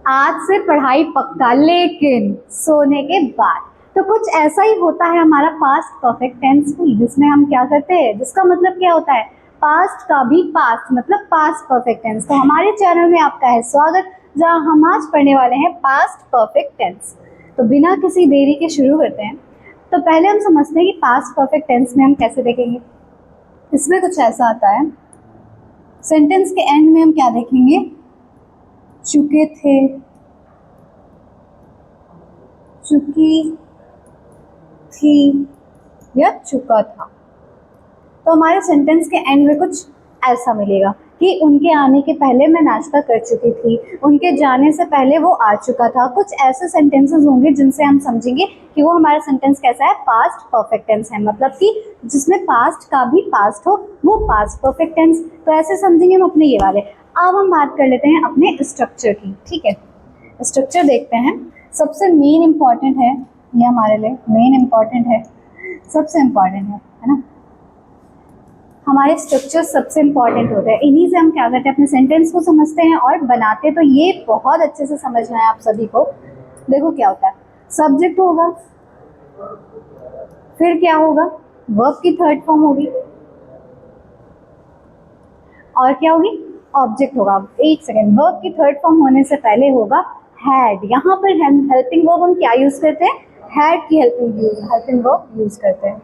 आज से पढ़ाई पक्का, लेकिन सोने के बाद। तो कुछ ऐसा ही होता है हमारा पास्ट परफेक्ट टेंस भी, जिसमें हम क्या करते हैं, जिसका मतलब क्या होता है, पास्ट का भी पास्ट मतलब पास्ट परफेक्ट टेंस। तो हमारे चैनल में आपका है स्वागत, जहां हम आज पढ़ने वाले हैं पास्ट परफेक्ट टेंस। तो बिना किसी देरी के शुरू करते हैं। तो पहले हम समझते हैं कि पास्ट परफेक्ट टेंस में हम कैसे देखेंगे। इसमें कुछ ऐसा आता है, सेंटेंस के एंड में हम क्या देखेंगे, चुके थे, चुकी थी या चुका था। तो हमारे सेंटेंस के एंड में कुछ ऐसा मिलेगा कि उनके आने के पहले मैं नाश्ता कर चुकी थी, उनके जाने से पहले वो आ चुका था। कुछ ऐसे सेंटेंसेस होंगे जिनसे हम समझेंगे कि वो हमारा सेंटेंस कैसा है, पास्ट परफेक्ट टेंस है, मतलब कि जिसमें पास्ट का भी पास्ट हो वो पास्ट परफेक्ट टेंस। तो ऐसे समझेंगे हम अपने ये वाले। अब हम बात कर लेते हैं अपने स्ट्रक्चर की। ठीक है, स्ट्रक्चर देखते हैं। सबसे मेन इम्पॉर्टेंट है, ये हमारे लिए मेन इम्पॉर्टेंट है, सबसे इम्पॉर्टेंट है ना। हमारे स्ट्रक्चर सबसे इम्पॉर्टेंट होते हैं, इन्हीं से हम क्या करते हैं, अपने सेंटेंस को समझते हैं और बनाते। तो ये बहुत अच्छे से समझना है आप सभी को। देखो क्या होता है, सब्जेक्ट होगा, फिर क्या होगा, वर्ब की थर्ड फॉर्म होगी, और क्या होगी, ऑब्जेक्ट होगा। एक सेकेंड, वर्ब की थर्ड फॉर्म होने से पहले होगा हैड। यहाँ पर हेल्पिंग वर्ब हम क्या यूज करते हैं, हैड की हेल्पिंग वर्ब यूज करते हैं।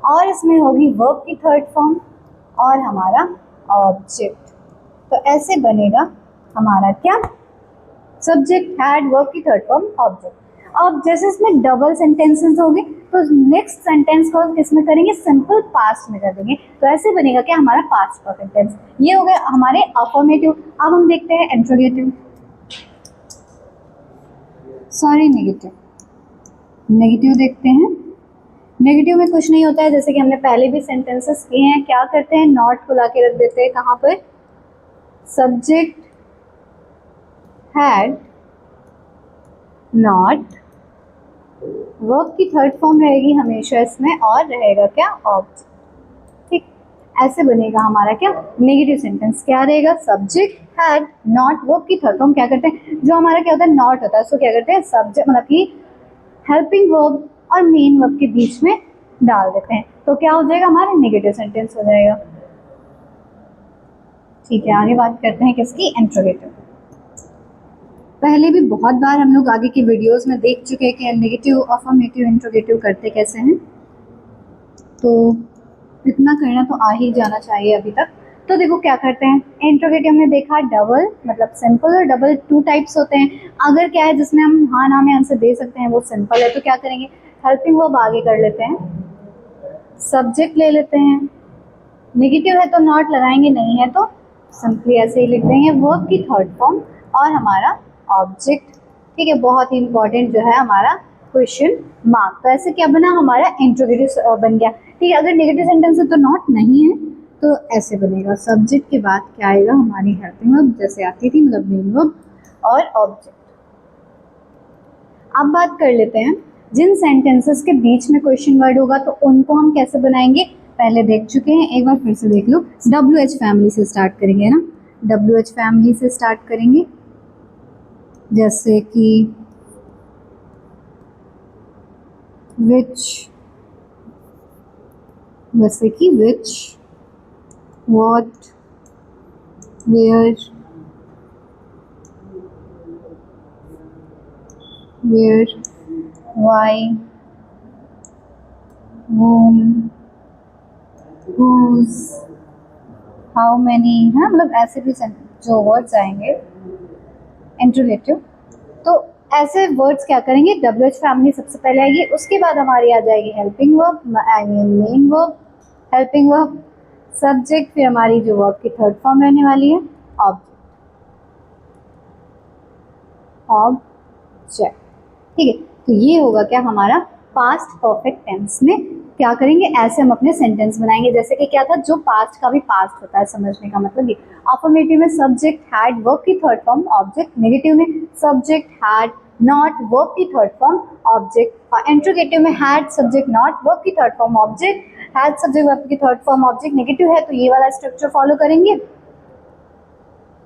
और इसमें होगी वर्ब की थर्ड फॉर्म और हमारा ऑब्जेक्ट। तो ऐसे बनेगा हमारा क्या, सब्जेक्ट, हैड, वर्ब की थर्ड फॉर्म, ऑब्जेक्ट। अब जैसे इसमें डबल सेंटेंसेस होंगे तो नेक्स्ट सेंटेंस को किसमें करेंगे, सिंपल पास्ट में कर देंगे। तो ऐसे बनेगा क्या, हमारा पास्ट परफेक्ट टेंस। ये हो गए हमारे अफर्मेटिव। अब हम देखते हैं इंट्रोगेटिव, सॉरी नेगेटिव। नेगेटिव देखते हैं। नेगेटिव में कुछ नहीं होता है, जैसे कि हमने पहले भी सेंटेंसेस किए हैं। क्या करते हैं, नॉट को लाके रख देते हैं कहाँ पर, सब्जेक्ट हैड नॉट, वर्ब की थर्ड फॉर्म रहेगी हमेशा इसमें, और रहेगा क्या, ऑब्जेक्ट। ठीक, ऐसे बनेगा हमारा क्या, नेगेटिव सेंटेंस। क्या रहेगा, सब्जेक्ट हैड नॉट, वर्ब की थर्ड फॉर्म क्या करते हैं, जो हमारा क्या होता है, नॉट होता है, उसको क्या करते हैं, सब्जेक्ट मतलब कि हेल्पिंग वर्ब और मेन वर्ब के बीच में डाल देते हैं। तो क्या हो जाएगा, हमारा नेगेटिव सेंटेंस हो जाएगा। ठीक है, आगे बात करते हैं किसकी, इंट्रोगेटिव। पहले भी बहुत बार हम लोग आगे की वीडियोस में देख चुके हैं कि नेगेटिव, अफर्मेटिव, इंट्रोगेटिव करते कैसे हैं। तो इतना करना तो आ ही जाना चाहिए अभी तक। तो देखो क्या करते हैं, इंट्रोगेटिव में देखा डबल मतलब सिंपल और डबल, टू टाइप्स होते हैं। अगर क्या है जिसमें हम हाँ ना में आंसर दे सकते हैं वो सिंपल है, तो क्या करेंगे, हेल्पिंग वर्ब आगे कर लेते हैं, सब्जेक्ट ले लेते हैं। नेगेटिव है तो नॉट लगाएंगे, नहीं है तो सिंपली ऐसे ही लिख देंगे, वर्ब की थर्ड फॉर्म और हमारा ऑब्जेक्ट। ठीक है, बहुत ही इंपॉर्टेंट जो है हमारा क्वेश्चन मार्क। तो ऐसे क्या बना, हमारा इंट्रोगेटिव बन गया। ठीक है, अगर नेगेटिव सेंटेंस है तो नॉट नहीं है, तो ऐसे बनेगा, सब्जेक्ट के बाद क्या आएगा, हमारी हेल्पिंग वर्ब जैसे आती थी, मतलब मेन वर्ब और ऑब्जेक्ट। अब बात कर लेते हैं, जिन सेंटेंसेस के बीच में क्वेश्चन वर्ड होगा तो उनको हम कैसे बनाएंगे, पहले देख चुके हैं, एक बार फिर से देख लो। WH फैमिली से स्टार्ट करेंगे ना, WH फैमिली से स्टार्ट करेंगे, जैसे कि विच, जैसे कि which, what, where, why, whom, whose, how many, है मतलब ऐसे भी जो वर्ड्स आएंगे इंट्रोगेटिव। तो ऐसे वर्ड्स क्या करेंगे, WH फैमिली सबसे पहले आएगी, उसके बाद हमारी आ जाएगी helping verb, I mean main verb, helping verb, subject, फिर हमारी जो वर्ब की थर्ड फॉर्म रहने वाली है ऑब्जेक्ट। ऑब्जेक्ट, ठीक है। तो ये होगा क्या, हमारा पास्ट परफेक्ट टेंस में क्या करेंगे, ऐसे हम अपने सेंटेंस बनाएंगे। जैसे कि क्या था, जो पास्ट का भी पास्ट होता है, समझने का मतलब ये। अफर्मेटिव में सब्जेक्ट हैड, वर्ब की थर्ड फॉर्म ऑब्जेक्ट। नेगेटिव में सब्जेक्ट हैड नॉट, वर्ब की थर्ड फॉर्म ऑब्जेक्ट। और इंट्रोगेटिव में हैड सब्जेक्ट नॉट, वर्ब की third form object, had subject verb की थर्ड फॉर्म ऑब्जेक्ट। नेगेटिव है तो ये वाला स्ट्रक्चर फॉलो करेंगे।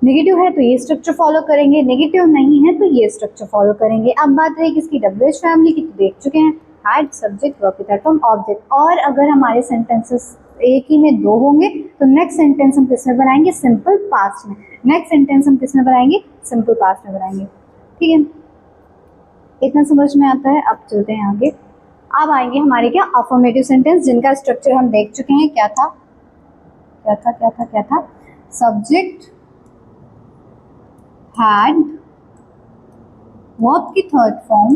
नेगेटिव है तो ये स्ट्रक्चर फॉलो करेंगे, नेगेटिव नहीं है तो ये स्ट्रक्चर फॉलो करेंगे। अब बात रही किसकी, WH फैमिली की, तो देख चुके हैं हैड, सब्जेक्ट, वर्ब की थर्ड फॉर्म, ऑब्जेक्ट। और अगर हमारे सेंटेंसेस एक ही में दो होंगे तो नेक्स्ट सेंटेंस हम किस में बनाएंगे, सिंपल पास्ट में। नेक्स्ट सेंटेंस हम किस में बनाएंगे, सिंपल पास्ट में बनाएंगे। ठीक है, इतना समझ में आता है। अब चलते हैं आगे। अब आएंगे हमारे क्या, अफर्मेटिव सेंटेंस, जिनका स्ट्रक्चर हम देख चुके हैं। क्या था, क्या था, क्या था, क्या था, सब्जेक्ट, हैड, वर्ब की थर्ड फॉर्म,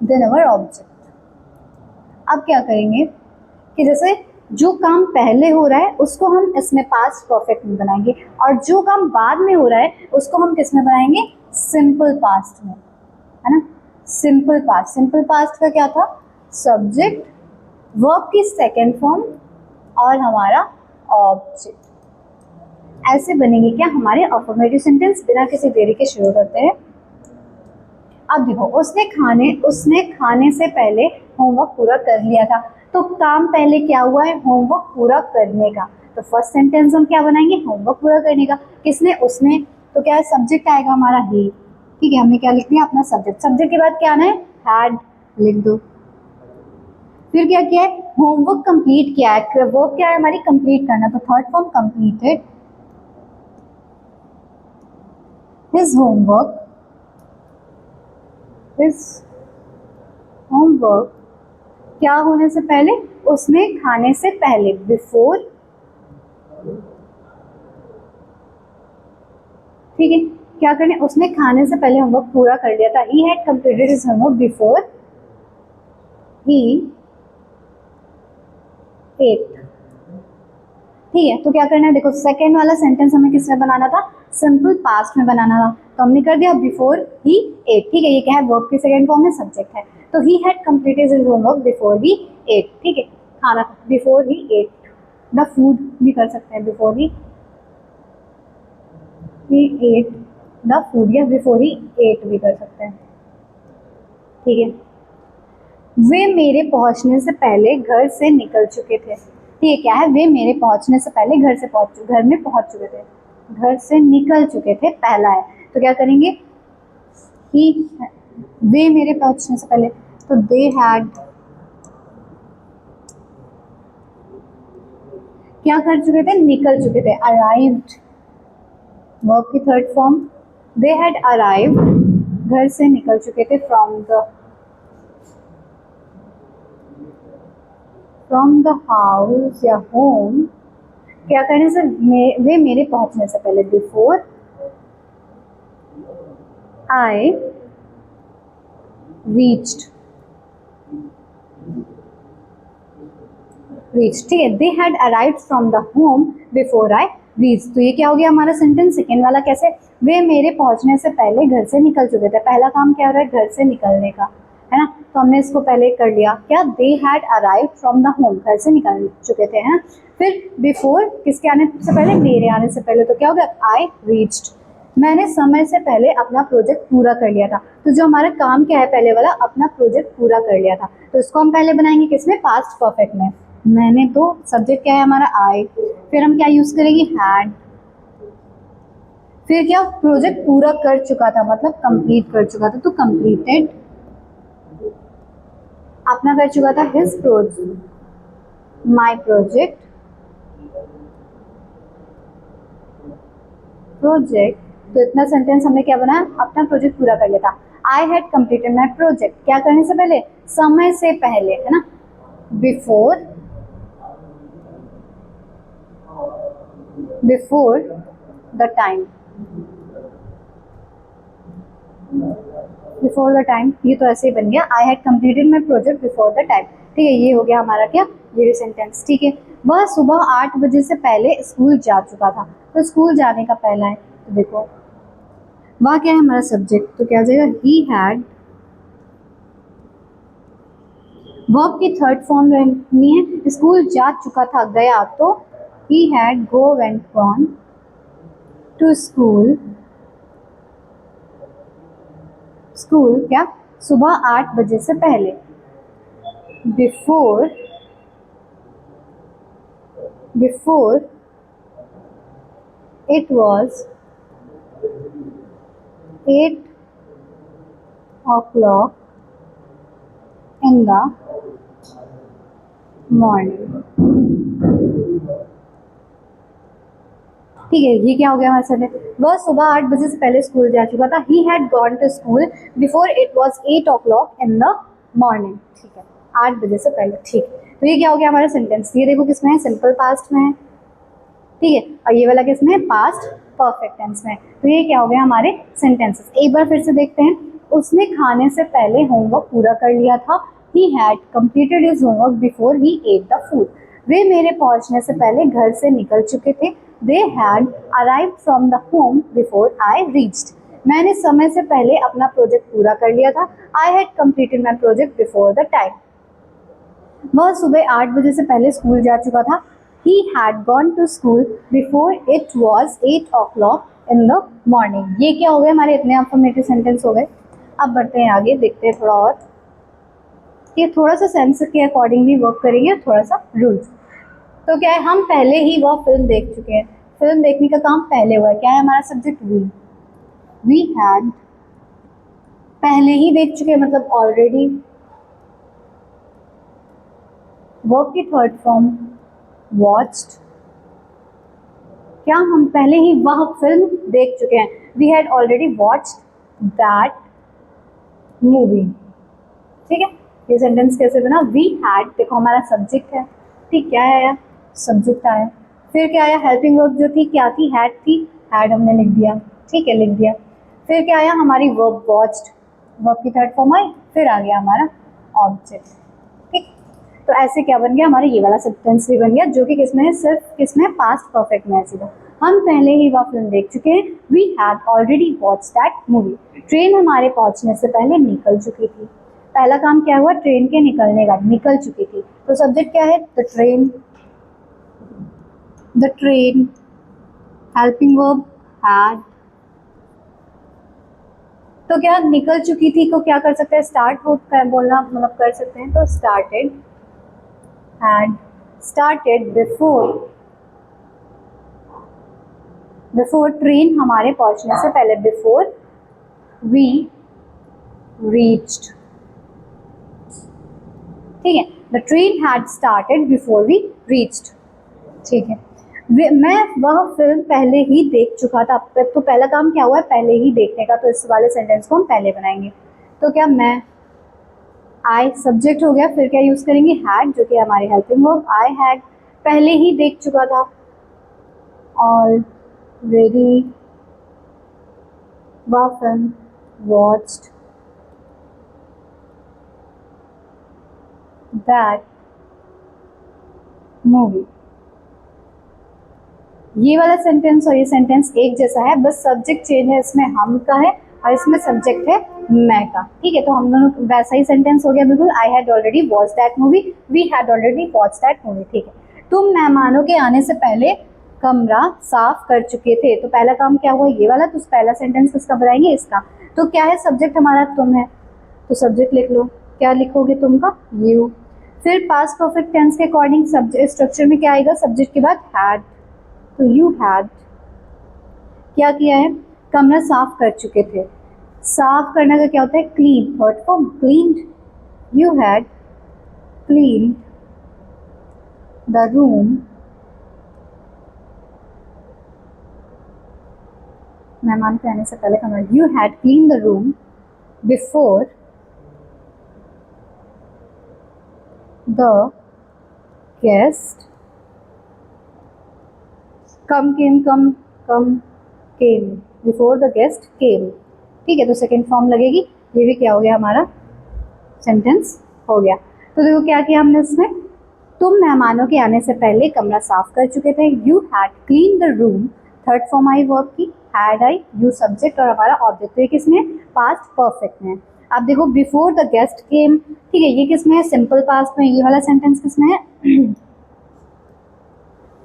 देन अवर ऑब्जेक्ट। अब क्या करेंगे कि जैसे जो काम पहले हो रहा है उसको हम इसमें पास्ट परफेक्ट में बनाएंगे, और जो काम बाद में हो रहा है उसको हम किस में बनाएंगे, सिंपल पास्ट में, है ना। सिंपल पास्ट, सिंपल पास्ट का क्या था, सब्जेक्ट, वर्ब की सेकेंड फॉर्म और हमारा ऑब्जेक्ट। ऐसे बनेंगे क्या हमारे अफर्मेटिव सेंटेंस। बिना किसी देरी के शुरू करते हैं। अब देखो, उसने खाने से पहले होमवर्क पूरा कर लिया था, तो काम पहले क्या हुआ है, होमवर्क पूरा करने का। तो फर्स्ट सेंटेंस हम क्या बनाएंगे, होमवर्क पूरा करने का। किसने, उसने, तो क्या है, सब्जेक्ट आएगा हमारा ही। ठीक है, हमने क्या लिख दिया, अपना सब्जेक्ट। सब्जेक्ट के बाद क्या आना है, हैड लिख दो। फिर क्या किया है, होमवर्क कंप्लीट किया है। वर्क क्या है हमारी, कंप्लीट करना, तो third form completed his homework, his homework क्या होने से पहले, उसने खाने से पहले, बिफोर। ठीक है, क्या करने, उसने खाने से पहले होमवर्क पूरा कर लिया था। He had completed his homework before he ate. ठीक है, तो क्या करना है, देखो सेकेंड वाला सेंटेंस हमें किस में बनाना था, सिंपल पास्ट में बनाना था, तो हमने कर दिया बिफोर ही एट। ठीक है, ये क्या है, वर्ब की सेकेंड फॉर्म में सब्जेक्ट है, तो he had completed his homework before he ate. ठीक है, खाना before he ate, the food भी कर सकते हैं, before he ate the food, या बिफोर ही एट भी कर सकते हैं। ठीक है, वे मेरे पहुंचने से पहले घर से निकल चुके थे। ठीक है, क्या है, वे मेरे पहुंचने से पहले घर में पहुंच चुके थे, घर से निकल चुके थे, पहला है। तो क्या करेंगे, ही, वे मेरे पहुंचने से पहले, तो दे हैड, क्या कर चुके थे, निकल चुके थे, अराइव्ड, वर्ब की third form, they had arrived, घर से निकल चुके थे, फ्रॉम द हाउस या होम। क्या करने से, वे मेरे पहुंचने से पहले, बिफोर आई रीच्ड, ठीक है, दे had arrived from the home before I reach. तो ये क्या हो गया हमारा सेंटेंस, सेकेंड वाला कैसे, वे मेरे पहुंचने से पहले घर से निकल चुके थे। पहला काम क्या हो रहा है, घर से निकलने का, है ना, तो हमने इसको पहले कर लिया, क्या, दे had arrived from the home, घर से निकल चुके थे, है ना। फिर बिफोर किसके आने से पहले, मेरे आने से पहले, तो क्या हो गया, आई रीच्ड, मैंने समय से पहले अपना प्रोजेक्ट पूरा कर लिया था। तो जो हमारा काम क्या है, पहले वाला, अपना प्रोजेक्ट पूरा कर लिया था, तो इसको हम पहले बनाएंगे किसमें, पास्ट परफेक्ट में। मैंने, तो सब्जेक्ट क्या है हमारा, आई, फिर हम क्या यूज करेंगे, हैड, फिर क्या, प्रोजेक्ट पूरा कर चुका था, मतलब कंप्लीट कर चुका था, तो कंप्लीटेड, अपना कर चुका था, हिज प्रोजेक्ट, माई प्रोजेक्ट, तो इतना सेंटेंस हमने क्या बनाया, अपना प्रोजेक्ट पूरा कर लिया था। I had completed my project, क्या करने से पहले, समय से पहले, है ना, before the time, before the time, ये तो ऐसे ही बन गया, I had completed my project before the time. ठीक है, ये हो गया हमारा क्या, ये भी सेंटेंस। ठीक है, वह सुबह 8 बजे से पहले स्कूल जा चुका था, तो स्कूल जाने का पहला है, तो देखो वह क्या है हमारा सब्जेक्ट, तो क्या हो जाएगा, ही हैड, वर्ब की थर्ड फॉर्म रहनी है, स्कूल जा चुका था, गया, तो he had go went gone to school, school क्या, सुबह 8 बजे से पहले, before it was 8 o'clock in the morning। ठीक है, ये क्या हो गया हमारे साथ? वह सुबह 8 बजे से पहले स्कूल जा चुका था। He had gone to school before it was 8 o'clock in the morning. ठीक है, 8 बजे से पहले। ठीक है, तो ये क्या हो गया हमारा सेंटेंस? ये देखो किसमें है? सिंपल पास्ट में है। ठीक है, और ये वाला किसमें है? पास्ट परफेक्ट टेंस में। तो ये क्या हो गया हमारे सेंटेंसेस। एक बार फिर से देखते हैं। उसने खाने से पहले होमवर्क पूरा कर लिया था। He had completed his homework before he ate the food. वे मेरे पहुंचने से पहले घर से निकल चुके थे। They had arrived from the home before I reached. मैंने समय से पहले अपना प्रोजेक्ट पूरा कर लिया था। I had completed my project before the time. वह सुबह 8 बजे से पहले स्कूल जा चुका था। He had gone to school before it was 8 o'clock in the morning। ये क्या हो गए हमारे? इतने अफर्मेटिव सेंटेंस हो गए। अब बढ़ते हैं आगे, देखते हैं थोड़ा और। ये थोड़ा सा सेंस के अकॉर्डिंग भी वर्क करेंगे, थोड़ा सा रूल्स। तो क्या है, हम पहले ही वह फिल्म देख चुके हैं। फिल्म देखने का काम पहले हुआ है। क्या है हमारा सब्जेक्ट? वी हैड, पहले ही देख चुके हैं मतलब ऑलरेडी। वर्क की थर्ड फॉर्म वॉच्ड। क्या हम पहले ही वह फिल्म देख चुके हैं? We had already watched that movie. ठीक है, ये सेंटेंस कैसे बना? वी हैड, देखो हमारा सब्जेक्ट है। ठीक, क्या आया? सब्जेक्ट आया। फिर क्या आया? हेल्पिंग वर्ब जो थी क्या थी? हैड थी। हैड हमने लिख दिया। ठीक है, लिख दिया। फिर क्या आया? हमारी वर्ब वॉच्ड, वर्ब की थर्ड फॉर्म आई। फिर आ गया हमारा ऑब्जेक्ट। ठीक, तो ऐसे क्या बन गया हमारा? ये वाला सेंटेंस भी बन गया, जो कि किसमें है? सिर्फ किसमें? पास्ट परफेक्ट में है सीधा। हम पहले ही वह फिल्म देख चुके हैं। We had already watched that movie. Train हमारे पहुंचने से पहले निकल चुकी थी। पहला काम क्या हुआ? ट्रेन के निकलने का, निकल चुकी थी। तो सब्जेक्ट क्या है? The train. The train, helping verb had. तो क्या निकल चुकी थी को क्या कर सकते हैं? स्टार्ट हो बोलना मतलब कर सकते हैं। तो started, had started before train हमारे पहुंचने से पहले, before we reached। ठीक है, the train had started before we reached। ठीक है, मैं वह फिल्म पहले ही देख चुका था। तो पहला काम क्या हुआ है? पहले ही देखने का। तो इस वाले सेंटेंस को हम पहले बनाएंगे। तो क्या मैं, आई सब्जेक्ट हो गया। फिर क्या यूज करेंगे? हैड, जो कि हमारी हेल्पिंग वर्ब। आई हैड, पहले ही देख चुका था। ऑलरेडी वह फिल्म वॉच्ड दैट मूवी। ये वाला सेंटेंस और ये सेंटेंस एक जैसा है, बस सब्जेक्ट चेंज है। इसमें हम का है और इसमें सब्जेक्ट है मैं का। ठीक है, तो हम दोनों वैसा ही सेंटेंस हो गया बिल्कुल। I had already watch that movie, we had already watch that movie. ठीक है, तुम मेहमानों के आने से पहले कमरा साफ कर चुके थे। तो पहला काम क्या हुआ? ये वाला। तो पहला सेंटेंस किसका बनाएंगे? इसका। तो क्या है? सब्जेक्ट हमारा तुम है, तो सब्जेक्ट लिख लो। क्या लिखोगे? तुम का यू। फिर पास्ट परफेक्ट टेंस के अकॉर्डिंग सब्जेक्ट स्ट्रक्चर में क्या आएगा? सब्जेक्ट के बाद हैड। तो यू हैड क्या किया है? कमरा साफ कर चुके थे। साफ करने का क्या होता है? Clean, third form cleaned. You had clean the room, मेहमान के आने से पहले कमरा। You had clean the room before the guest come came, before the guest came. ठीक है, तो सेकेंड फॉर्म लगेगी। ये भी क्या हो गया हमारा? सेंटेंस हो गया। तो देखो क्या किया हमने इसमें? तुम मेहमानों के आने से पहले कमरा साफ कर चुके थे। You had clean the room, third form I verb की। हैड आई, यू सब्जेक्ट और हमारा ऑब्जेक्ट। तो ये किसमें? पास्ट परफेक्ट में। अब देखो बिफोर द गेस्ट केम। ठीक है, ये किसमें है? सिंपल पास्ट में। ये वाला सेंटेंस किसमें है?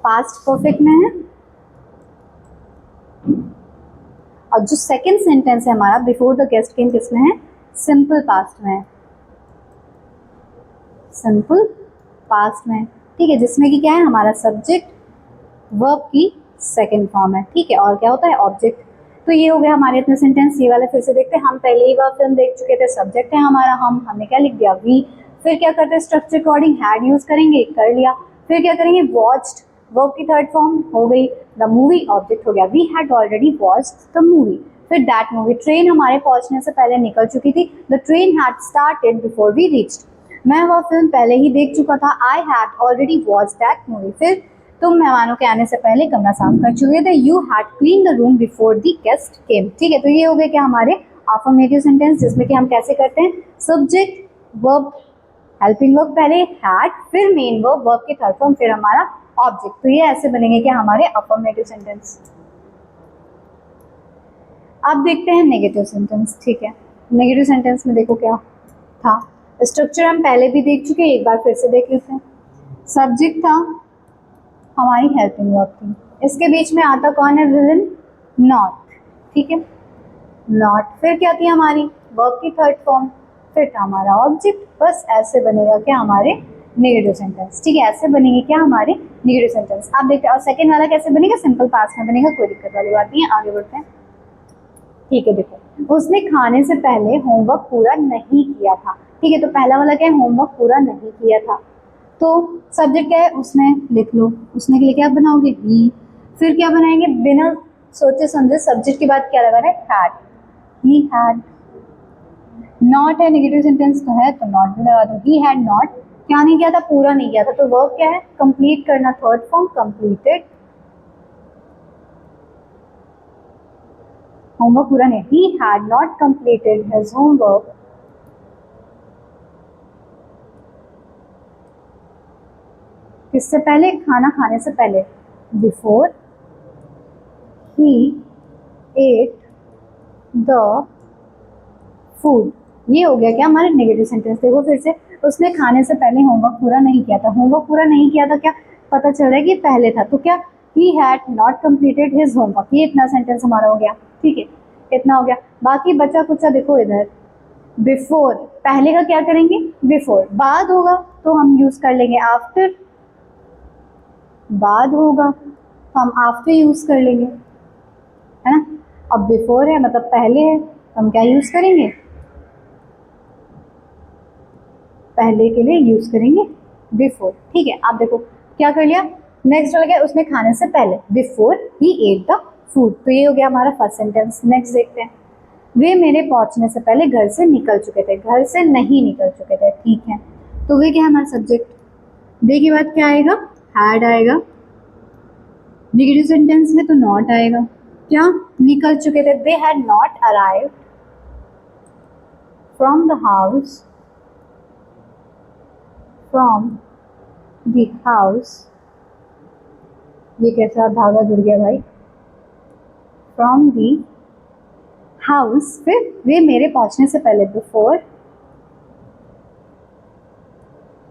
पास्ट परफेक्ट में है। और जो सेकंड सेंटेंस है हमारा बिफोर द गेस्ट केम, किसमें है? सिंपल पास्ट में। सिंपल पास्ट में। ठीक है, जिसमें कि क्या है? हमारा सब्जेक्ट वर्ब की सेकंड फॉर्म है। ठीक है, और क्या होता है? ऑब्जेक्ट। तो ये हो गया हमारे इतने सेंटेंस। ये वाले फिर से देखते हैं। हम पहले ही वह फिल्म देख चुके थे, सब्जेक्ट है हमारा हमने क्या लिख दिया वी। फिर क्या करते हैं स्ट्रक्चर अकॉर्डिंग हैड यूज करेंगे, कर लिया। फिर क्या करेंगे वॉच्ड, वर्ब की थर्ड फॉर्म हो गई। द मूवी ऑब्जेक्ट हो गया, we had already watched the movie. फिर दैट मूवी, ट्रेन हमारे पहुंचने से पहले निकल चुकी थी। The train had started before we reached, मैं वह फिल्म पहले ही देख चुका था। I had already watched that movie. फिर तुम मेहमानों के आने से पहले कमरा साफ कर चुके थे। You had clean the room before the guest came. ठीक है, तो ये हो गए क्या हमारे अफर्मेटिव सेंटेंस, जिसमें कि हम कैसे करते हैं सब्जेक्ट वर्ब हेल्पिंग वर्ब पहले हैड, फिर मेन वर्ब, वर्ब की थर्ड फॉर्म, फिर हमारा ऑब्जेक्ट। तो ये ऐसे बनेंगे क्या हमारे अफर्मेटिव सेंटेंस। अब देखते हैं नेगेटिव सेंटेंस। ठीक है, नेगेटिव सेंटेंस में देखो क्या था। स्ट्रक्चर हम पहले भी देख चुके हैं, एक बार फिर से देख लेते हैं। सब्जेक्ट था, हमारी हेल्पिंग वर्ब थी, इसके बीच में आता कौन है विलन, नॉट। ठीक है, नॉट। फिर क्या थी हमारी वर्ब की थर्ड फॉर्म, फिर था हमारा ऑब्जेक्ट। बस ऐसे बनेगा क्या हमारे नेगेटिव सेंटेंस। ठीक है, ऐसे बनेंगे क्या हमारे नेगेटिव सेंटेंस। आप देखते हैं। और सेकंड वाला कैसे बनेगा, सिंपल पास्ट में बनेगा, कोई दिक्कत वाली बात नहीं है। आगे बढ़ते हैं। ठीक है, देखो उसने खाने से पहले होमवर्क पूरा नहीं किया था। ठीक है, तो पहला वाला क्या है, होमवर्क पूरा नहीं किया था। तो सब्जेक्ट क्या है, उसने लिख लो। उसने के लिए क्या बनाओगे ही। फिर क्या बनाएंगे, बिना सोचे समझे सब्जेक्ट के बाद क्या लगा रहा है, हैड, ही हैड। नॉट है, नेगेटिव सेंटेंस तो है तो नॉट भी लगा दो। ही हैड नॉट, क्या नहीं किया था, पूरा नहीं किया था। तो वर्ब क्या है, कंप्लीट करना, थर्ड फॉर्म कंप्लीटेड। होमवर्क पूरा नहीं, he had not completed his homework किससे पहले, खाना खाने से पहले, before he ate the food। ये हो गया क्या हमारे नेगेटिव सेंटेंस। देखो फिर से, उसने खाने से पहले होमवर्क पूरा नहीं किया था। होमवर्क पूरा नहीं किया था, क्या पता चल रहा है कि पहले था, तो क्या he had not completed his homework। ये इतना सेंटेंस हमारा हो गया। ठीक है, इतना हो गया। बाकी बचा कुचा देखो इधर, बिफोर, पहले का क्या करेंगे बिफोर, बाद होगा तो हम यूज कर लेंगे आफ्टर, बाद होगा तो हम आफ्टर यूज कर लेंगे, है ना। अब बिफोर है मतलब पहले है, तो हम क्या यूज करेंगे, पहले के लिए यूज करेंगे बिफोर। ठीक है, आप देखो क्या कर लिया। नेक्स्ट वाला क्या, उसने खाने से पहले, before he ate the food. तो ये हो गया हमारा फर्स्ट सेंटेंस। नेक्स्ट देखते हैं। वे मेरे पहुंचने से पहले घर से निकल चुके थे, घर से नहीं निकल चुके थे। ठीक है, तो वे क्या है हमारा सब्जेक्ट। वे के बाद क्या आएगा, हैड आएगा। नेगेटिव सेंटेंस है तो नॉट आएगा। क्या, निकल चुके थे, they had not arrived from the house, from the house. ये कैसा धागा जुड़ गया भाई, फ्रॉम दी हाउस। फिर वे मेरे पहुंचने से पहले, बिफोर,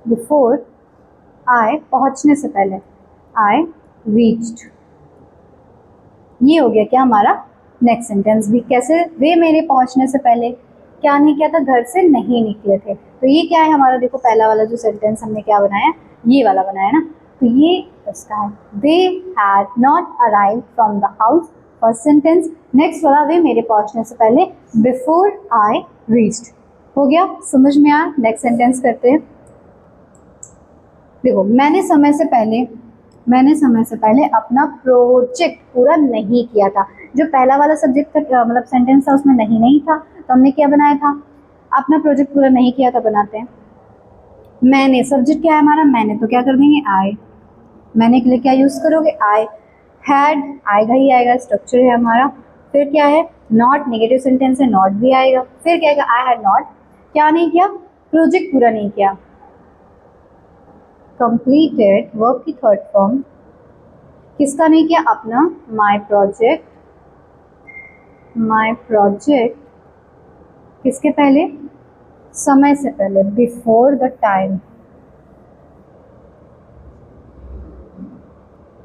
बिफोर आई, पहुंचने से पहले, आई रीच्ड। ये हो गया क्या हमारा नेक्स्ट सेंटेंस भी। कैसे, वे मेरे पहुंचने से पहले क्या नहीं किया था, घर से नहीं निकले थे। तो ये क्या है हमारा, देखो पहला वाला जो सेंटेंस हमने क्या बनाया, ये वाला बनाया ना, तो ये इसका है। दे had not arrived from the house, first sentence. Next वाला, वे मेरे पहुंचने से पहले, बिफोर आई रीच्ड। हो गया, समझ में आया। नेक्स्ट सेंटेंस करते हैं। देखो मैंने समय से पहले अपना प्रोजेक्ट पूरा नहीं किया था। जो पहला वाला सब्जेक्ट था मतलब सेंटेंस था, उसमें नहीं था, तो हमने क्या बनाया था, अपना प्रोजेक्ट पूरा नहीं किया था बनाते हैं। मैंने, सब्जेक्ट क्या है हमारा, मैंने, तो क्या कर देंगे आई। मैंने के लिए क्या यूज करोगे, आई। हैड आएगा ही आएगा, स्ट्रक्चर है हमारा। फिर क्या है, नॉट, नेगेटिव सेंटेंस है, नॉट भी आएगा। फिर क्या आएगा, आई हैड नॉट, क्या नहीं किया, प्रोजेक्ट पूरा नहीं किया। कंप्लीटेड, वर्ब की थर्ड फॉर्म, किसका नहीं किया, अपना, माई प्रोजेक्ट। माई प्रोजेक्ट किसके पहले, समय से पहले, before the time,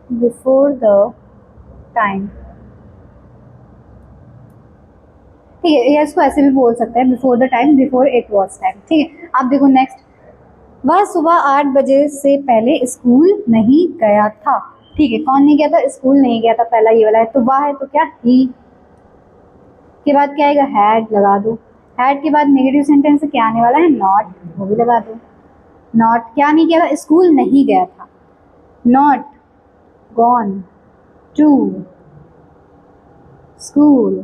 before the time. ठीक है, या इसको ऐसे भी बोल सकते हैं, before the time, before it was time. ठीक है, अब देखो नेक्स्ट। वह सुबह 8 बजे से पहले स्कूल नहीं गया था। ठीक है, कौन नहीं गया था, स्कूल नहीं गया था, पहला ये वाला है। तो वह है तो क्या, ही। उसके बाद क्या आएगा, हैड लगा दो। हैड के बाद नेगेटिव सेंटेंस से क्या आने वाला है, नॉट, वो भी लगा दो। नॉट क्या नहीं किया था, स्कूल नहीं गया था। Not gone to school.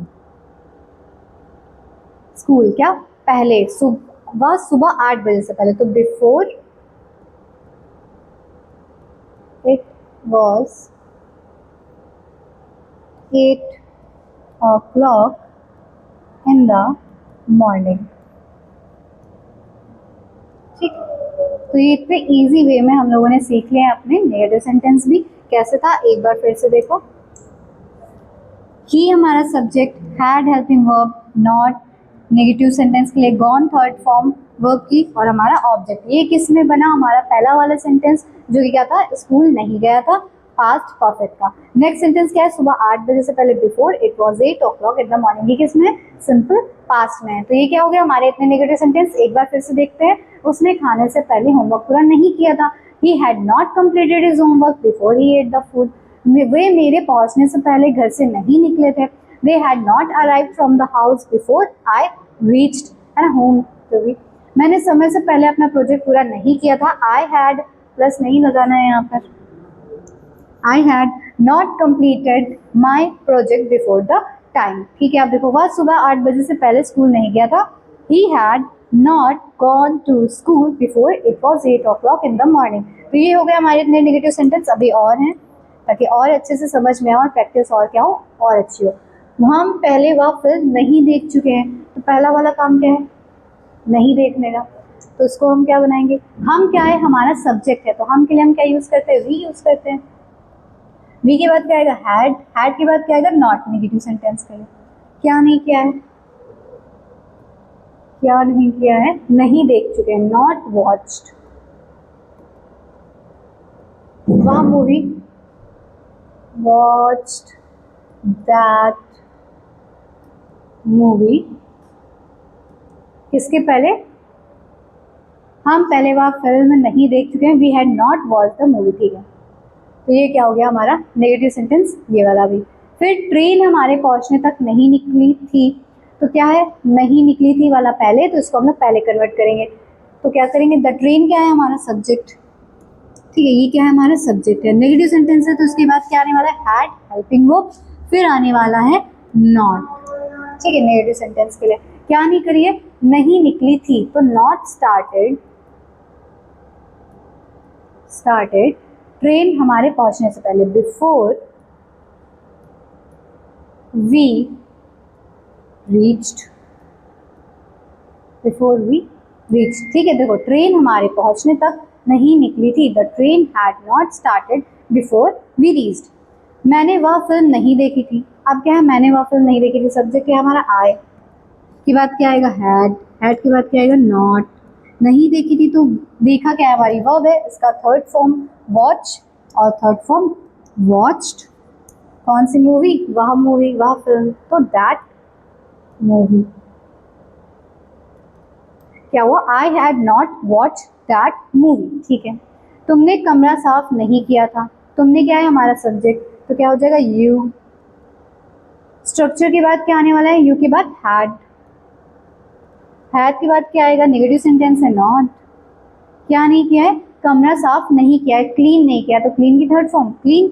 School क्या, पहले सुबह 8 बजे से पहले, तो before it was 8 o'clock in the morning. ठीक, तो ये इतने इजी वे में हम लोगों ने सीख लिया है अपने नेगेटिव सेंटेंस भी। कैसे था एक बार फिर से देखो। ही हमारा subject, had helping verb, not negative sentence के लिए, गॉन थर्ड फॉर्म वर्ब की, और हमारा ऑब्जेक्ट। ये किस में बना, हमारा पहला वाला सेंटेंस जो कि क्या था, स्कूल नहीं गया था, पास्ट परफेक्ट का। नेक्स्ट सेंटेंस क्या है, सुबह 8 बजे से पहले, before it was 8 o'clock in the morning. ये किस में, सिंपल पास्ट में है। तो ये क्या हो गया हमारे इतने नेगेटिव सेंटेंस। एक बार फिर से देखते हैं। उसने खाने से पहले होमवर्क पूरा नहीं किया था। He had not completed his homework before he ate the food. वे मेरे पहुंचने से पहले घर से नहीं निकले थे। They had not arrived from the house before I reached, है ना, होम। तो भी मैंने समय से पहले अपना प्रोजेक्ट पूरा नहीं किया था। आई हैड प्लस नहीं लगाना है यहाँ पर। आई had not completed my project before the time. ठीक है, आप देखो, वह सुबह 8 बजे से पहले स्कूल नहीं गया था। He had not gone to school before it was 8 o'clock in the morning. तो ये हो गया हमारे इतने नेगेटिव सेंटेंस। अभी और हैं ताकि और अच्छे से समझ में आए और प्रैक्टिस और क्या हो, और अच्छी हो। हम पहले वह फिल्म नहीं देख चुके हैं, तो पहला वाला काम क्या है, नहीं देखने का। तो उसको हम क्या बनाएंगे, हम क्या है, हमारा सब्जेक्ट है, तो हम के लिए हम क्या यूज करते हैं, वी यूज करते हैं। वी के बाद क्या आएगा, हैड। हैड के बाद क्या आएगा, नॉट, नेगेटिव सेंटेंस के लिए। क्या नहीं किया है, क्या नहीं किया है, नहीं देख चुके हैं, नॉट वॉच्ड। वह मूवी, वॉच्ड दैट मूवी। किसके पहले, हम पहले वह फिल्म नहीं देख चुके हैं। We had not watch the movie. ठीक है, तो ये क्या हो गया हमारा नेगेटिव सेंटेंस, ये वाला भी। फिर ट्रेन हमारे पहुंचने तक नहीं निकली थी, तो क्या है, नहीं निकली थी वाला पहले, तो इसको हम लोग पहले कन्वर्ट करेंगे। तो क्या करेंगे, द ट्रेन क्या है, हमारा सब्जेक्ट। ठीक है, ये क्या है, हमारा सब्जेक्ट है। नेगेटिव सेंटेंस है, तो उसके बाद क्या आने वाला है, हैड हेल्पिंग वर्ब, फिर आने वाला है नॉट। ठीक है, नेगेटिव सेंटेंस के लिए क्या नहीं करिए, नहीं निकली थी, तो नॉट स्टार्टेड। स्टार्टेड ट्रेन हमारे पहुंचने से पहले, before we reached. Before we reached. ठीक है, देखो, ट्रेन हमारे पहुंचने तक नहीं निकली थी। The train had not started before we reached. मैंने वह फिल्म नहीं देखी थी। अब क्या है, मैंने वह फिल्म नहीं देखी थी, सब्जेक्ट है हमारा आई। के बाद क्या आएगा, हैड। हैड के बाद क्या आएगा, नॉट। नहीं देखी थी, तो देखा क्या है, हमारी वर्ब है, इसका थर्ड फॉर्म वॉच और थर्ड फॉर्म वॉच्ड। कौन सी मूवी, वह मूवी, वह फिल्म, तो दैट मूवी। क्या हुआ, आई had not watch that movie. ठीक है, तुमने कमरा साफ नहीं किया था। तुमने क्या है, हमारा सब्जेक्ट, तो क्या हो जाएगा, यू। स्ट्रक्चर के बाद क्या आने वाला है, यू के बाद हैड। हैड के बाद क्या आएगा, नेगेटिव सेंटेंस है, नॉट। क्या नहीं किया है, कमरा साफ नहीं किया है, क्लीन नहीं किया, तो क्लीन की थर्ड फॉर्म क्लीन।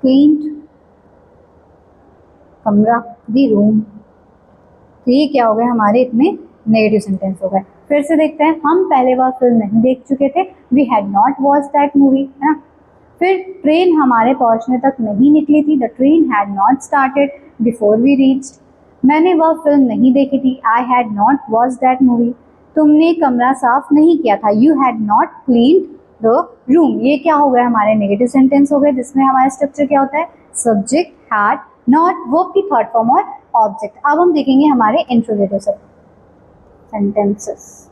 क्लीन्ड कमरा, दी रूम। तो ये क्या हो गया, हमारे इतने नेगेटिव सेंटेंस हो गए। फिर से देखते हैं, हम पहले वह फिल्म नहीं देख चुके थे। We had not watch that movie, है ना। फिर ट्रेन हमारे पहुंचने तक नहीं निकली थी। The train had not started before we reached. मैंने वह फिल्म नहीं देखी थी। I had not watch that movie. तुमने कमरा साफ नहीं किया था। You had not cleaned the room. ये क्या हो गया, हमारे नेगेटिव सेंटेंस हो गए, जिसमें हमारा स्ट्रक्चर क्या होता है, सब्जेक्ट, हैड, नॉट, वर्ब की थर्ड फॉर्म और ऑब्जेक्ट। अब हम देखेंगे हमारे इंट्रोगेटिव सेंटेंसेस।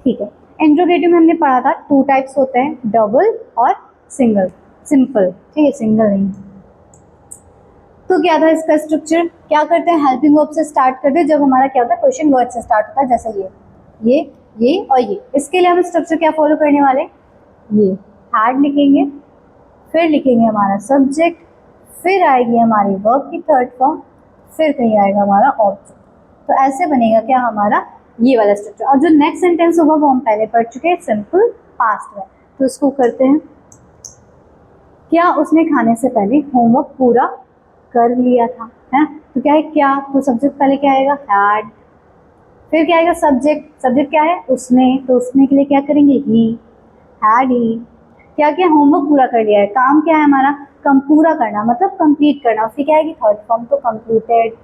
ठीक है, इंट्रोगेटिव में हमने पढ़ा था 2 टाइप्स होते हैं, डबल और सिंगल, सिंपल। ठीक है, सिंगल नहीं। तो क्या था इसका स्ट्रक्चर, क्या करते हैं, हेल्पिंग वर्ब से स्टार्ट करते हैं जब हमारा क्या होता है, क्वेश्चन वर्ड से स्टार्ट होता है, जैसे ये और ये। इसके लिए हम स्ट्रक्चर क्या फॉलो करने वाले, ये हैड लिखेंगे, फिर लिखेंगे हमारा सब्जेक्ट, फिर आएगी हमारी वर्ब की थर्ड फॉर्म, फिर कहीं आएगा हमारा ऑब्जेक्ट। तो ऐसे बनेगा क्या हमारा ये वाला स्ट्रक्चर। और जो नेक्स्ट सेंटेंस होगा वो हम पहले पढ़ चुके हैं, सिंपल पास्ट में। तो इसको करते हैं, क्या उसने खाने से पहले होमवर्क पूरा कर लिया था, है। तो क्या है क्या, तो सब्जेक्ट पहले क्या आएगा, हैड। फिर क्या आएगा सब्जेक्ट, सब्जेक्ट क्या है उसने, तो उसने के लिए क्या करेंगे ही, हैड ही। क्या क्या होमवर्क पूरा कर लिया है, काम क्या है हमारा, कम पूरा करना मतलब कंप्लीट करना, उसकी क्या आएगी थर्ड फॉर्म, तो completed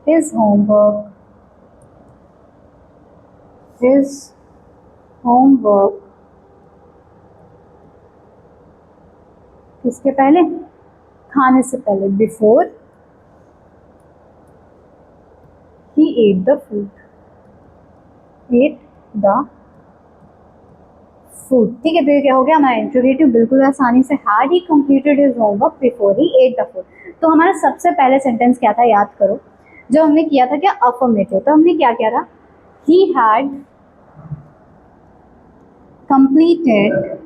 his homework, his homework किसके पहले, खाने से पहले, before he ate the food, eight the food. ठीक है, तो ये क्या हो गया हमारा इंट्रोगेटिव, बिल्कुल आसानी से, had he completed his homework before he ate the food. तो हमारा सबसे पहले सेंटेंस क्या था याद करो, जो हमने किया था क्या, अफर्मेटिव। तो हमने क्या किया था, he had completed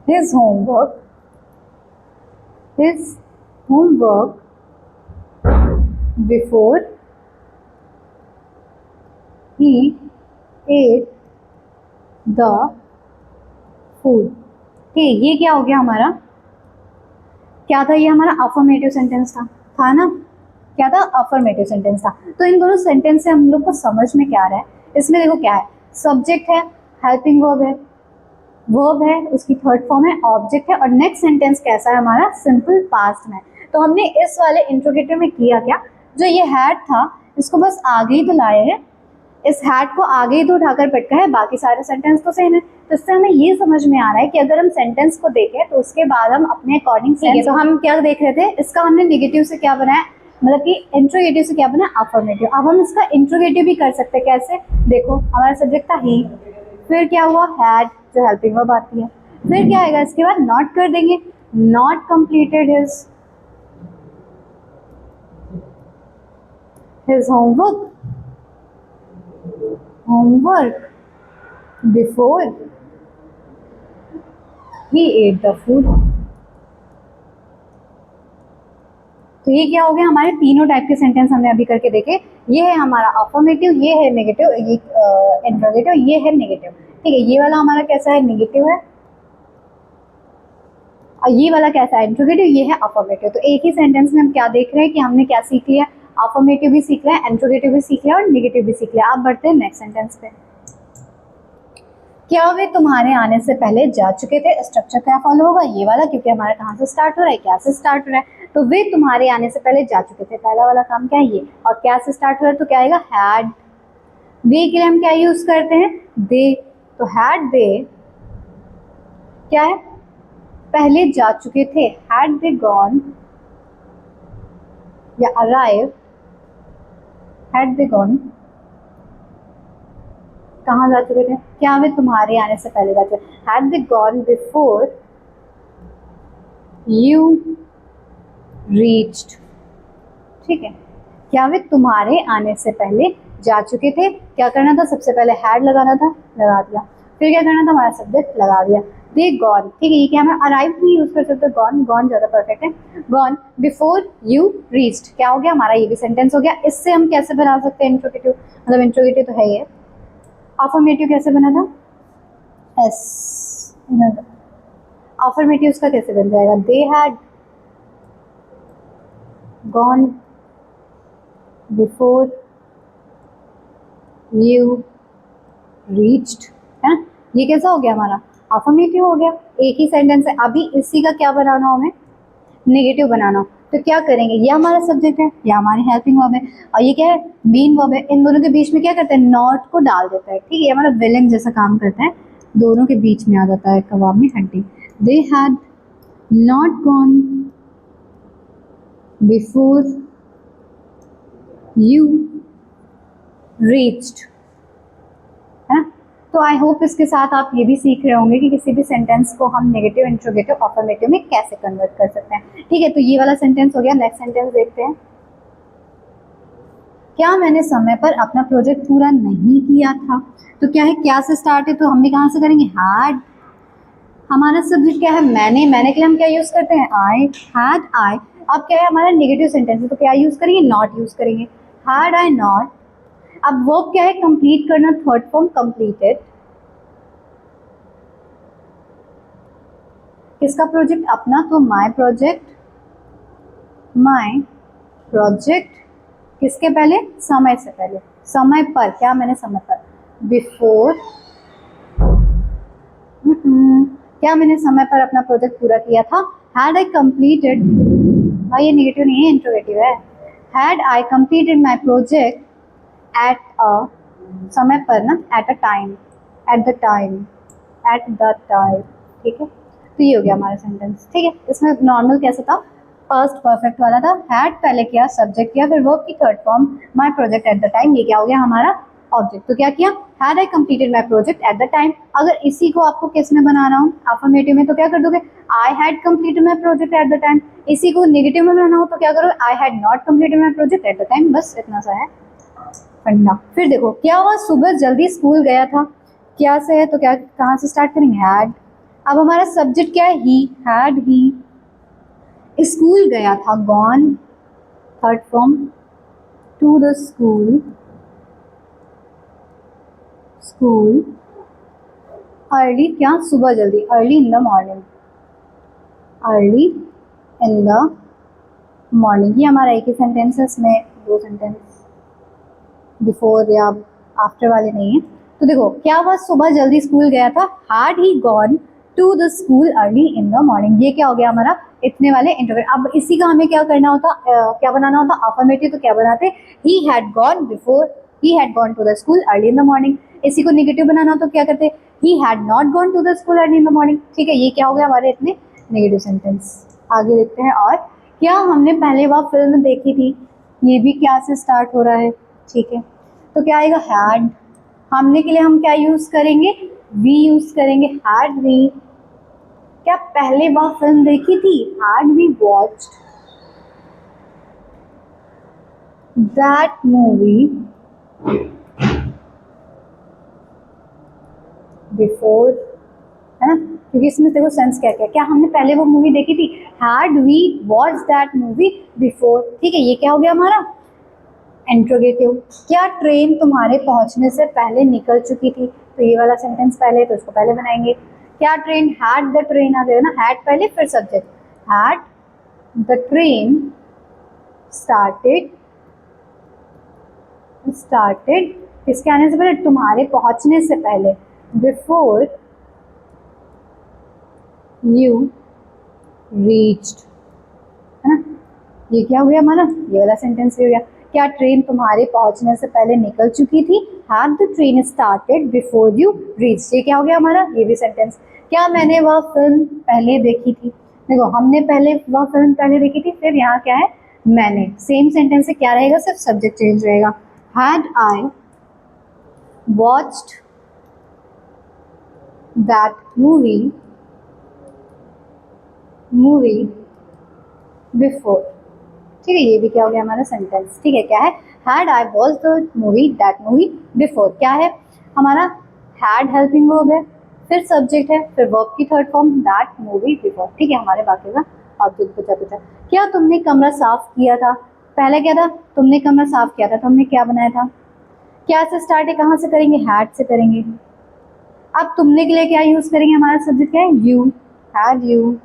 his homework before he ate the food। ठीक, ये क्या हो गया हमारा, क्या था ये हमारा अफर्मेटिव सेंटेंस था ना, क्या था अफर्मेटिव सेंटेंस था। तो इन दोनों सेंटेंस से हम लोग को समझ में क्या आ रहा है, इसमें देखो क्या है, सब्जेक्ट है, हेल्पिंग वर्ब है, वर्ब है, उसकी थर्ड फॉर्म है, ऑब्जेक्ट है, और नेक्स्ट सेंटेंस कैसा है हमारा, सिंपल पास्ट में। तो हमने इस वाले इंट्रोगेटिव में किया क्या, जो ये हैड था इसको बस आगे ही तो लाए हैं, इस हैड को आगे ही तो उठाकर पटका है, बाकी सारे सेंटेंस तो सेम है। तो इससे हमें ये समझ में आ रहा है कि अगर हम सेंटेंस को देखें तो उसके बाद हम अपने अकॉर्डिंग सीखें। तो हम क्या देख रहे थे, इसका हमने नेगेटिव से क्या बनाया, मतलब कि इंट्रोगेटिव से क्या बना, अफर्मेटिव। अब हम इसका इंट्रोगेटिव भी कर सकते हैं, कैसे, देखो हमारा सब्जेक्ट था ही, फिर क्या हुआ हैड, जो हेल्पिंग वर्ब आती है, फिर क्या आएगा इसके बाद, नॉट कर देंगे, not completed his homework before he ate the food. तो ये क्या हो गया, हमारे तीनों टाइप के सेंटेंस हमने अभी करके देखे। ये है हमारा अफर्मेटिव, ये है नेगेटिव, ये इंट्रोगेटिव, ये है नेगेटिव। ठीक है, ये वाला हमारा कैसा है, नेगेटिव है, और ये वाला कैसा है, इंट्रोगेटिव, ये है अफर्मेटिव। तो एक ही सेंटेंस में हम क्या देख रहे हैं कि हमने क्या सीख लिया, अफर्मेटिव भी सीख लिया, इंट्रोगेटिव भी सीख लिया और नेगेटिव भी सीख लिया। आप बढ़ते हैं नेक्स्ट सेंटेंस पे, क्या वे तुम्हारे आने से पहले जा चुके थे। स्ट्रक्चर क्या फॉलो होगा, ये वाला, क्योंकि हमारा कहाँ से स्टार्ट हो रहा है, क्या से स्टार्ट हो रहा है। तो वे तुम्हारे आने से पहले जा चुके थे, पहला वाला काम क्या है ये, और क्या से स्टार्ट हो रहा है, तो क्या आएगा हैड। वे के लिए हम क्या यूज करते हैं, दे। तो हैड दे क्या है, पहले जा चुके थे, हैड दे गॉन या अराइव, हैड दे गॉन, कहाँ जा चुके थे, क्या वे तुम्हारे आने से पहले जा चुके, had they gone before you reached. ठीक है, क्या वे तुम्हारे आने से पहले जा चुके थे, क्या करना था, सबसे पहले हैड लगाना था, लगा दिया, फिर क्या करना था, हमारा सब्जेक्ट लगा दिया, दे गॉन। ठीक है, ये क्या, हम अराइव भी यूज कर सकते हैं, गॉन, गॉन ज्यादा परफेक्ट है, गॉन बिफोर यू रीच्ड। क्या हो गया हमारा, ये भी सेंटेंस हो गया। इससे हम कैसे बना सकते हैं इंट्रोगेटिव, मतलब इंट्रोगेटिव तो है ये। अफर्मेटिव कैसे बना था, एस, अफर्मेटिव उसका कैसे बन जाएगा, they had gone before you reached, है। ये कैसा हो गया हमारा, अफर्मेटिव हो गया। एक ही सेंटेंस है, अभी इसी का क्या बनाना हो, हमें नेगेटिव बनाना हो, तो क्या करेंगे, ये हमारा सब्जेक्ट है, या हमारी हेल्पिंग वर्ब है, और ये क्या है, मेन वर्ब है। इन दोनों के बीच में क्या करते हैं, नॉट को डाल देता है। ठीक है, हमारा विलन जैसा काम करता है, दोनों के बीच में आ जाता है कबाब में हड्डी। दे had not gone before you reached, है। तो आई होप इसके साथ आप ये भी सीख रहे होंगे कि किसी भी सेंटेंस को हम नेगेटिव, इंट्रोगेटिव, अफर्मेटिव में कैसे कन्वर्ट कर सकते हैं। ठीक है, तो ये वाला सेंटेंस हो गया। नेक्स्ट सेंटेंस देखते हैं, क्या मैंने समय पर अपना प्रोजेक्ट पूरा नहीं किया था। तो क्या है, क्या से स्टार्ट है, तो हम भी कहाँ से करेंगे, हैड। हमारा सब्जेक्ट क्या है, मैंने के लिए हम क्या यूज करते हैं, आई, हैड आई। अब क्या है हमारा नेगेटिव सेंटेंस है, तो क्या यूज करेंगे, नॉट यूज करेंगे, हैड आई नॉट। अब वर्ब क्या है, कंप्लीट करना, थर्ड फॉर्म कंप्लीटेड। किसका प्रोजेक्ट, अपना, तो माय प्रोजेक्ट, माय प्रोजेक्ट। किसके पहले, समय से पहले, समय पर, क्या मैंने समय पर, बिफोर, क्या मैंने समय पर अपना प्रोजेक्ट पूरा किया था, हैड आई कंप्लीटेड। भाई ये नेगेटिव नहीं है, इंट्रोगेटिव है। Had I completed my project at a, समय पर ना, at a time, at the time, at the time. ठीक है, तो ये हो गया हमारा सेंटेंस। ठीक है, इसमें नॉर्मल कैसा था, फर्स्ट परफेक्ट वाला था, हैड पहले किया, सब्जेक्ट किया, फिर वर्ब की third form, my project at the time. ये क्या हो गया हमारा ऑब्जेक्ट। तो क्या किया, had I completed my project at the time. अगर इसी को आपको किस में बनाना हो, अफर्मेटिव में, तो क्या कर दोगे, I had completed my project at the time. इसी को नेगेटिव में बनाना हो तो क्या करोगे, आई had not completed my project at the time. बस इतना सा है फंडा। फिर देखो, क्या हुआ, सुबह जल्दी स्कूल गया था, क्या से है, तो क्या कहाँ से स्टार्ट करेंगे, हैड। अब हमारा सब्जेक्ट क्या है, ही, हैड ही स्कूल गया था, gone, third form, to the school, school, early, क्या सुबह जल्दी, early in the morning, early in the morning. ये हमारा एक ही सेंटेंस है, इसमें दो सेंटेंस बिफोर या आफ्टर वाले नहीं है। तो देखो क्या हुआ, सुबह जल्दी स्कूल गया था, had he gone to the school early in the morning. ये क्या हो गया हमारा, इतने वाले इंटरव्यू। अब इसी का हमें क्या करना होता, क्या बनाना होता, अफर्मेटिव। तो क्या बनाते, he had gone before, he had gone to the school early in the morning. इसी को नेगेटिव बनाना हो तो क्या करते, he had not gone to the school early in the morning. ठीक है, ये क्या हो गया हमारे इतने नेगेटिव सेंटेंस। आगे देखते हैं, और क्या हमने पहले वह फिल्म देखी थी, ये भी क्या से स्टार्ट हो रहा है। ठीक है, तो क्या आएगा, हैड। हमने के लिए हम क्या यूज करेंगे, वी यूज करेंगे, हैड वी। क्या पहले वह फिल्म देखी थी, had we watched that movie before, है ना, क्योंकि इसमें देखो सेंस क्या क्या, क्या हमने पहले वो मूवी देखी थी, had we watch that movie before. ठीक है, ये क्या हो गया हमारा इंट्रोगेटिव। क्या ट्रेन तुम्हारे पहुंचने से पहले निकल चुकी थी, तो ये वाला सेंटेंस पहले, तो इसको पहले बनाएंगे। क्या ट्रेन, हैड द ट्रेन आ जाएगा ना, हैड पहले फिर subject, had the train started, started किसके आने से पहले, तुम्हारे पहुंचने से पहले, बिफोर यू रीच्ड, है ना। ये क्या हो गया हमारा, ये वाला सेंटेंस भी हो गया। क्या ट्रेन तुम्हारे पहुंचने से पहले निकल चुकी थी, had the train started before you reach. ये क्या हो गया हमारा, ये भी सेंटेंस। क्या मैंने वह फिल्म पहले देखी थी, देखो हमने पहले वह फिल्म पहले देखी थी, फिर यहाँ क्या है, मैंने, सेम सेंटेंस से क्या रहेगा, सिर्फ सब्जेक्ट चेंज रहेगा। Had I watched that movie before. ठीक है, ये भी क्या हो गया हमारा सेंटेंस। ठीक है, क्या है, had I watch the movie that movie before. क्या है हमारा, हैड हेल्पिंग वर्ब है, फिर सब्जेक्ट है, फिर वर्ब की third form, that movie before. ठीक है, हमारे बाकी का ऑब्जेक्ट बचा। क्या तुमने कमरा साफ किया था, पहले क्या था, तुमने कमरा साफ किया था, तो हमने क्या बनाया था, क्या से स्टार्ट है, कहाँ से करेंगे, हैड से करेंगे। अब तुमने के लिए क्या यूज करेंगे, हमारा सब्जेक्ट क्या है, यू, हैड यू।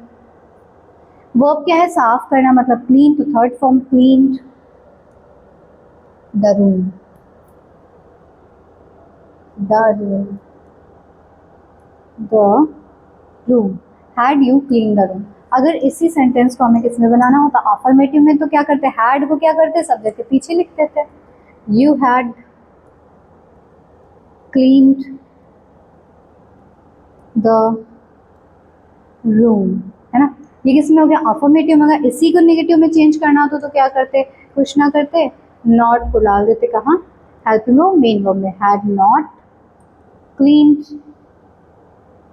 वर्ब क्या है, साफ करना, मतलब क्लीन, तो third form cleaned the room, the room, the room, had you clean the room. अगर इसी सेंटेंस को हमें किस में बनाना हो, तो अफर्मेटिव में तो क्या करते हैं, हैड को क्या करते हैं, सब्जेक्ट के पीछे लिख देते हैं, you had cleaned the room, है ना। ये किस में हो गया, अफर्मेटिव में। अगर इसी को नेगेटिव में चेंज करना होता तो क्या करते, कुछ ना करते, नॉट को डाल देते कहाँ, हेल्पिंग वर्ब मेन वर्ब में, had not cleaned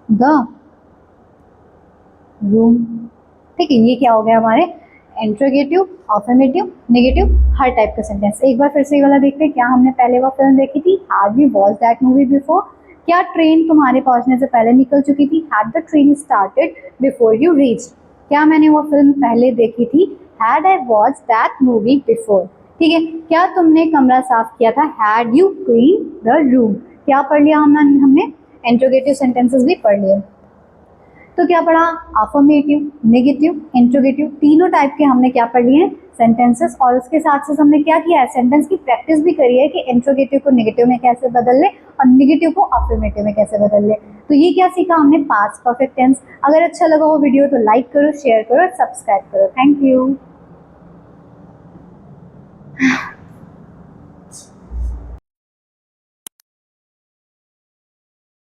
the room. ठीक है, ये क्या हो गया हमारे इंट्रोगेटिव, अफर्मेटिव, नेगेटिव, हर टाइप का सेंटेंस। एक बार फिर से ये वाला देखते हैं, क्या हमने पहले वो फिल्म देखी थी, had we watch that movie before, क्या ट्रेन तुम्हारे पहुंचने से पहले निकल चुकी थी, had the train started before you reached, क्या मैंने वो फिल्म पहले देखी थी, had I watch that movie before. ठीक है, क्या तुमने कमरा साफ किया था, had you clean the room. क्या पढ़ लिया हमने इंट्रोगेटिव सेंटेंसेस भी पढ़ लिए। तो क्या पढ़ा, अफर्मेटिव, नेगेटिव, इंट्रोगेटिव, तीनों टाइप के हमने क्या पढ़ लिए हैं सेंटेंसेस। और उसके साथ साथ हमने क्या किया है, सेंटेंस की प्रैक्टिस भी करी है कि इंट्रोगेटिव को नेगेटिव में कैसे बदल ले और नेगेटिव को अफर्मेटिव में कैसे बदल ले। तो ये क्या सीखा हमने, पास्ट परफेक्ट टेंस। अगर अच्छा लगा वो वीडियो तो लाइक करो, शेयर करो और सब्सक्राइब करो। Thank you.